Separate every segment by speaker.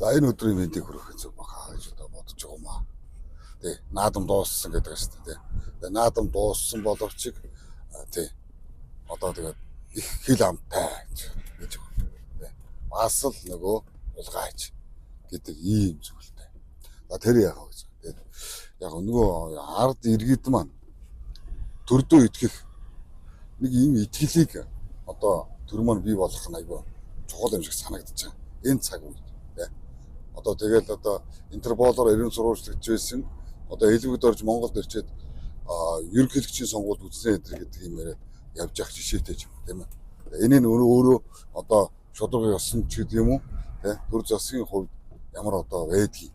Speaker 1: За энэ өдрийн мэндийг хүргэх зүг баха гэж одоо бодож байгаа юм аа. Тий, наадам дууссан гэдэг шүү дээ. Тэгээ наадам дууссан боловч тий. Одоо тэгээд их хил амтай гэж байна. Тий. Бас л нөгөө улгаач гэдэг ийм зүйлтэй. За тэр яах вэ гэж. Тэгээд яг нөгөө ард иргэд маань төрдөө итгэх нэг ийм итгэлийг одоо төр маань бий болгох нь айгүй чухал юм шиг санагдаж байна. Энэ цаг үед тий. Одоо тэгэл одоо Интерполоор эрен сурвалжлагч байсан одоо хэлбэгд орж Монголд ирчээд ерөнхийлөгчийн сонгуульд үзнэ гэдэг юм яриад явж явах жишээтэй юм тийм ээ. Энэ нь өөрөө одоо шударга ёсон ч гэдэг юм уу тий. Төр засгийн хувьд ямар одоо байдгийг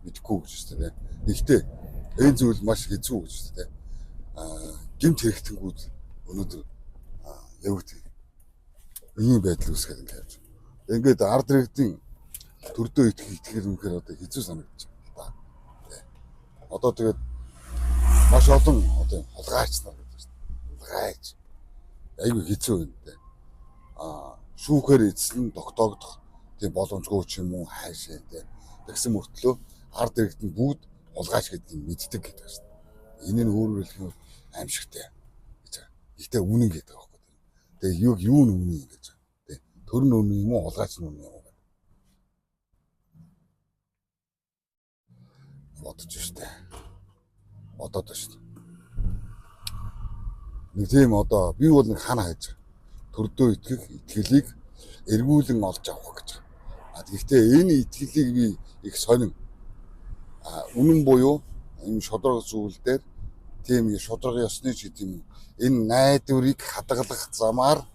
Speaker 1: мэдэхгүй гэж байна тийм. Гэхдээ энэ зүйл маш хэцүү гэж байна тийм. Гэмт хэрэгтэнгүүд өнөөдөр явагдав. Ийм байдал үүсгээд ингээд. Ингээд ард иргэдийн төрдөө итгэл үнэхээр одоо хэцүү санагдаж байна да. Одоо тэгээд маш олон одоо хулгайч нар гэж байна. Хулгайч. Айгүй хэцүү юм дээ. Шүүхээр эзэн тогтоогдох тийм боломжгүй ч юм уу хайшаа дээ. Тэгсэн мөртлөө ард иргэдэн бүгд хулгайч гэдгийг мэддэг гэдэг байна. Энэ нь өөрөөр хэлбэл аимшигтай гэж байна. Гэхдээ үнэн гэдэг байхгүй. Тэгээ юу нь үнэн гэж байна. Тэ. Төр нь үнэн юм уу хулгайч нь үнэн юм уу? Бодож штэ. Бодоод штэ. Нэг тийм одоо би бол нэг хана хайж төрдөө итгэх итгэлийг эргүүлэн олж авах гэж. Гэхдээ энэ итгэлийг би их сонин. Үнэн буюу энэ шударга зүйл дээр тийм шударга ёсны ч гэдэг юм. Энэ найдварыг хадгалах замаар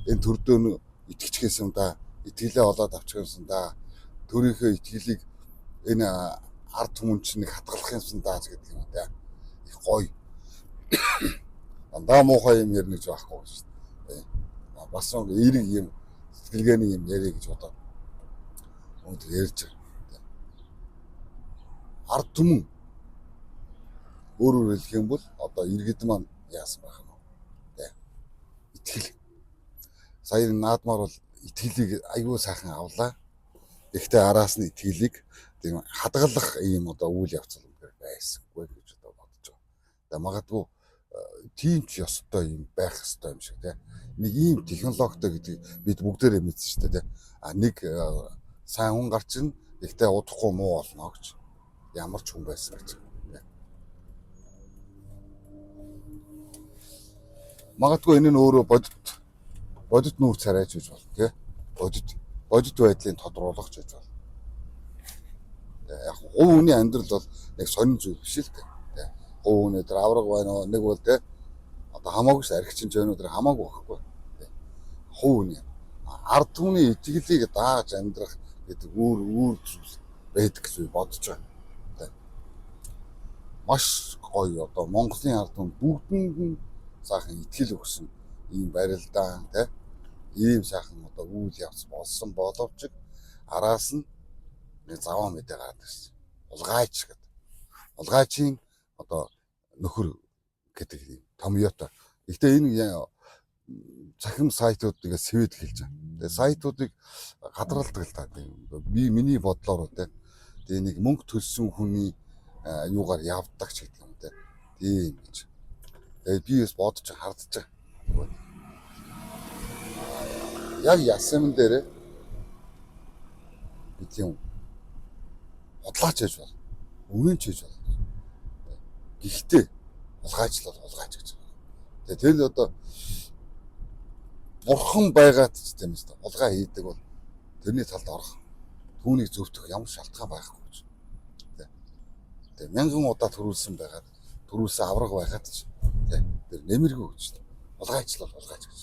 Speaker 1: энэ төрдөө итгэчихсэн да. Итгэлээ олоод авчихсан да. Төрийнхөө итгэлийг энэ ард түмэн чинь нэг хадгалах юмсан даа гэдэг юм да. Их гоё. Дандаа муухай юм ярина гэж байхгүй шүү дээ. Бас нэг эерэг юм сэтгэлгээний юм яриа гэж бодоод өнөдөр ярьж байгаа. Ард түмэн өөрөөр хэлэх юм бол одоо иргэд маань яасан байх юм. Тэ. Итгэл. Сая наадмаар бол итгэлийг аюул сайхан авлаа. Гэхдээ араас нь итгэлийг тийм хадгалах ийм одоо үйл явц байсангүй гэж одоо бодож байгаа. Тэгээ магадгүй тийм ч ёстой юм байх ёстой юм шиг тийм. Нэг ийм технологитой гэдэг бид бүгдээрээ мэдсэн шүү дээ тийм. Нэг сайн хүн гарчин гэхдээ удахгүй муу болно гэж. Ямар ч хүн байсан гэж. Магадгүй энэ нь өөрөө бодит нүүр царайч гэж болно тийм. Бодит байдлын тодруулах гэж болно. Яг хувь хүний амьдрал бол нэг сонин зүйл биш л дээ. Хувь хүний дээр авраг байна нэг бол те одоо хамаагүй архичинж байна өдөр хамаагүй байхгүй. Хувь хүний ард түмний итгэлийг дааж амьдрах гэдэг өөр зүйл байдаг гэж бодож байна. Маш гоё одоо Монголын ард түмэн бүгдэнд нь сайхан итгэл өгсөн ийм барилдаан те ийм сайхан одоо үйл явц болсон боловч араас нь заваа мэдээ гараад ирсэн. Улгайч гэдэг. Улгайчийн одоо нөхөр гэдэг юм. Томьёото. Гэхдээ энэ цахим сайтууд нэгэ сэвэд хэлж байгаа. Тэгээ сайтуудыг гадралдаг л та. Би миний бодлоор үү. Тэгээ нэг мөнгө төлсөн хүний юугаар явдаг ч гэдэг юм те. Тийм гэж. Тэгээ би бас бодож хардж байгаа. Яг ясам дээр бид юм худлаач хийж бол үнэн ч хийж бол гэхдээ улгайчлал улгайч гэж байна. Тэгэл одоо бурхан байгаад ч тийм ээ улгай хийдэг бол тэрний талд орох түүнийг зөвтгөх ямар шалтгаан байхгүй гэж. Тэгээ мянган удаа төрүүлсэн байгаад төрүүлсэн авраг байгаад ч тэр нэмэргүй гэж. Улгайчлал улгайч гэж.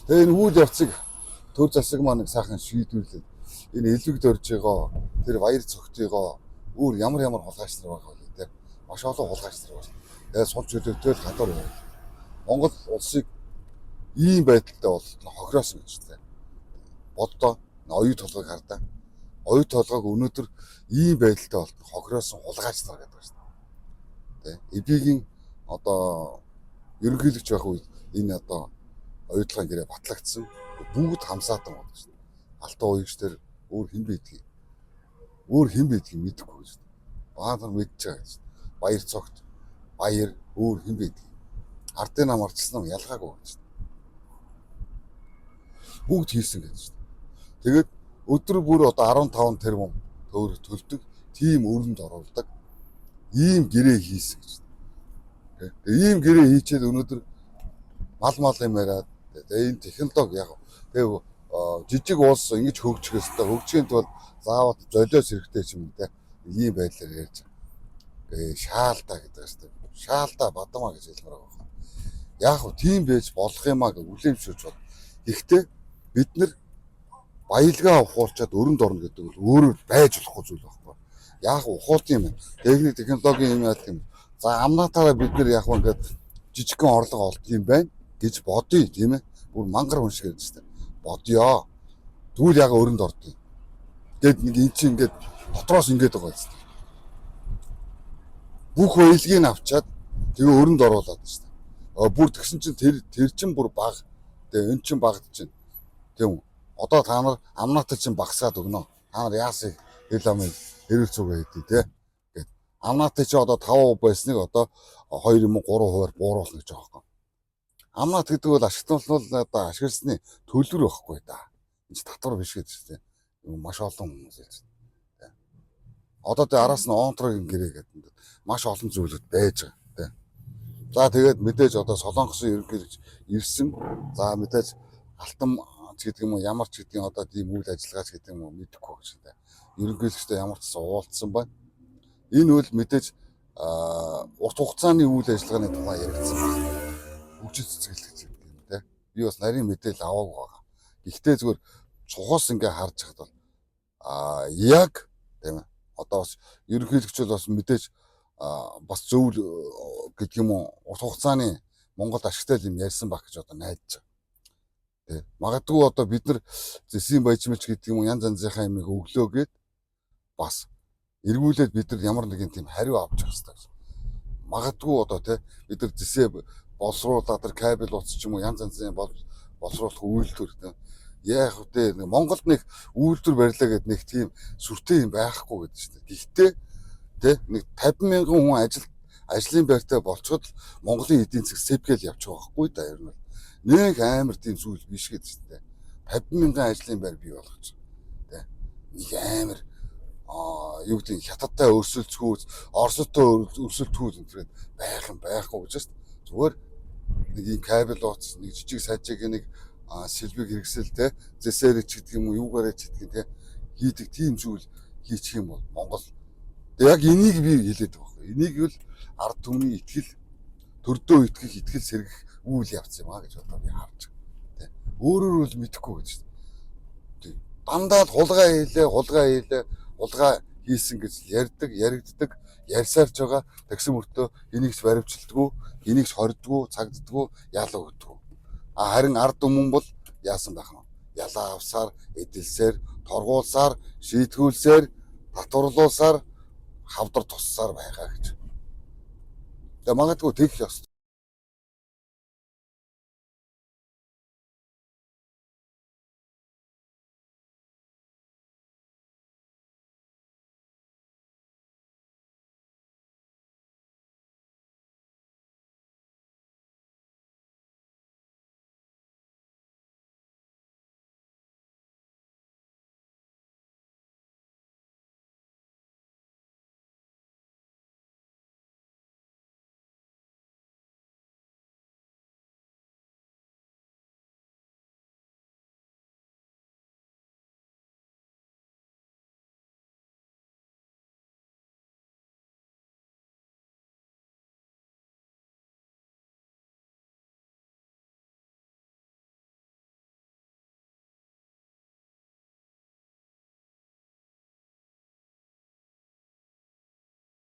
Speaker 1: Тэгээ энэ үйл явцыг төр засаг маань сайхан шийдвэрлээд энэ элбэгд орж байгаа тэр баяр цогтойгоо өөр ямар хулгайч нар байгаа вэ те маш олон хулгайч нар байна. Тэгээ сул чөлөөтэй л гадар байна. Монгол улсыг ийм байдалтай болтол хохироосон гэж те. Боддоо оюу толгойг хардаа. Оюу толгойг өнөөдөр ийм байдалтай болтол хохироосон хулгайч нар гэдэг байна. Тэ эдийн одоо ерөнхийлөгч байх үед энэ одоо оюутлогын гэрээ батлагдсан бүгд хамсаатан болно шүү дээ. Алтан уягчдэр өөр хэн байдгийг мэдэхгүй гэж. Баатар мэдж байгаа гэж. Баяр цогт баяр өөр хэн байдгийг ардын нам арчилсан юм ялгаагүй гэж. Бүгд хийсэн гэж. Тэгээд өдөр бүр одоо 15 тэрбум төгрөг төлдөг тийм өрөнд оруулдаг ийм гэрээ хийсэн гэж. Тэгээд ийм гэрээ хийчээд өнөөдөр мал юм яриад энэ технологи яг тэгээд жижиг улс ингэж хөгжихөөс та хөгжихийн тулд заавал золиос хэрэгтэй ч юм те ийм байдлаар ярьж байгаа. Шаалтаа гэдэг хэвээр. Шаалтаа бадамаа гэж хэлмээр байгаа. Яг хөө тийм байж болох юмаа гэж үлээмжшүүлж байна. Гэхдээ бид нар баялгаа ухуулчаад өрөнд орно гэдэг бол өөрөө байж болохгүй зүйл байхгүй. Яг ухуулт юм. Техник технологийн юм яах юм. За амнаатаараа бид нар яг ингээд жижигхэн орлого олд юм байна гэж бодъё тийм ээ. Бүр мангар хүн шиг ярьж байна. Бодё. Тэгвэл яг өрөнд ордё. Тэгэд нэг эн чинь ингээд дотроос ингээд байгаа юм. Бүх баялгийг авчаад тэгээ өрөнд оруулаад байна. Бүр тэгсэн чинь тэр чинь бүр баг. Тэгээ эн чинь багд чинь. Тийм. Одоо та нар амнаатай чинь багсаад өгнө. Та нар яасыг хэл амын хэрүүл цугаа хийдий те. Гэт амнаатай чи одоо 5% байсныг одоо 2 юм 3% бууруулна гэж байгаа юм. Амнаат гэдэг бол ашиглалтнууд одоо ашигласны төлбөр байхгүй да. Энэ татвар биш гэж тийм. Маш олон хүмүүс хэлж байна. Одоо тэ араас нь онтрогийн гэрээ гэдэг маш олон зүйлүүд байж байгаа тийм. За тэгээд мэдээж одоо Солонгосын ерөнхийлөгч ирсэн. За мэдээж алтан гэдэг юм уу ямар ч гэдгийг одоо тийм үйл ажиллагаач гэдэг юм уу мэдэхгүй гэж байна. Ерөнхийлөгчтэй ямар ч уулзсан байна. Энэ үйл мэдээж урт хугацааны үйл ажиллагааны тухай яригдсан байна. Хөгжил цэцгэлэг гэдэг юм те. Би бас нарийн мэдээлэл аваагүй байгаа. Гэхдээ зүгээр цухаас ингээ харж хахад бол яг тийм ээ. Одоо бас ерөнхийлөгч бас мэдээж бас зөв гэдэг юм уу урт хугацааны Монголд ашигтай юм ярьсан баг гэж одоо найдаж байна. Магадгүй одоо бид нар зэсийн баяжмч гэдэг юм уу янз янзынхаа юмыг өглөө гээд бас эргүүлээд бид нар ямар нэгэн тийм хариу авч явах хэрэгтэй. Магадгүй одоо те бид нар зэсээ боловсруулаад тэр кабель утас ч юм уу янз янзын боловсруулах үйлдвэр те яах вэ Монголд нэг үйлдвэр барьлаа гэдэг нэг тийм сүртэй юм байхгүй гэдэг чинь. Гэхдээ те нэг 50,000 хүн ажлын байртай болцоход Монголын эдийн засаг сэвгээл явж байгаа байхгүй да ер нь. Нэг амар тийм зүйл биш гэдэг чинь. 50,000 ажлын байр бий болгож байгаа. Нэг амар юу гэдэг хятадтай өрсөлдөхүүц, Оростой өрсөлдөхүүц гэдэг байхгүй гэж зүгээр нэг юм кабель утас, нэг жижиг сажиг нэг сэлбэг хэрэгсэлтэй зэсэр ч гэдэг юм уу юугаараа ч гэдэг те хийдэг тийм зүйл хийчих юм бол Монгол яг энийг би хэлээд байгаа байхгүй. Энийг бол ард түмний итгэл төрдөө итгэх сэргэх үйл явц юм а гэж одоо би харж байгаа. Тэ. Өөрөөр бол мэдэхгүй гэж. Тэ. Дандаа хулгай хийлээ, хийсэн гэж яригддаг, ярьсаарч байгаа. Тэгсэн мөртөө энийг ч баримтчилдаггүй, энийг ч хорддаггүй, цагддаггүй, ялаа өгдөггүй. Харин ард түмэн бол яасан байх нь? Ялаа авсаар, эдэлсээр, торгуулсаар, шийтгүүлсээр, татварлуулсаар, хавдар туссаар байгаа гэж. Тэгээ магадгүй тэгэх ёстой.